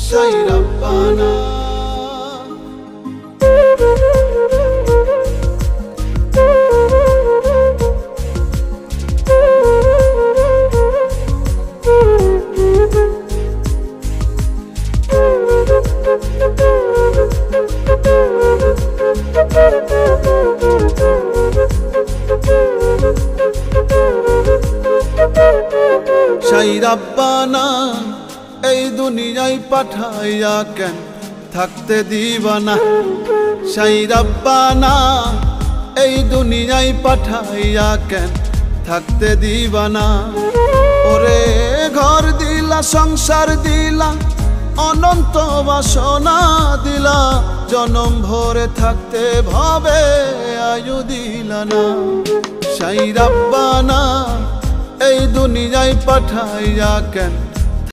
শাই রাব্বানা। শাই রাব্বানা এই দুনিয়ায় পাঠাইয়া কেন থাকতে দিবানা। শাই রাব্বানা এই দুনিয়ায় পাঠাইয়া কেন থাকতে দিবানা। ওরে ঘর দিলা সংসার দিলা অনন্ত বাসনা দিলা, জনম ভরে থাকতে ভাবে আয়ু দিলা না। শাই রাব্বানা এই দুনিয়ায় পাঠাইয়া কেন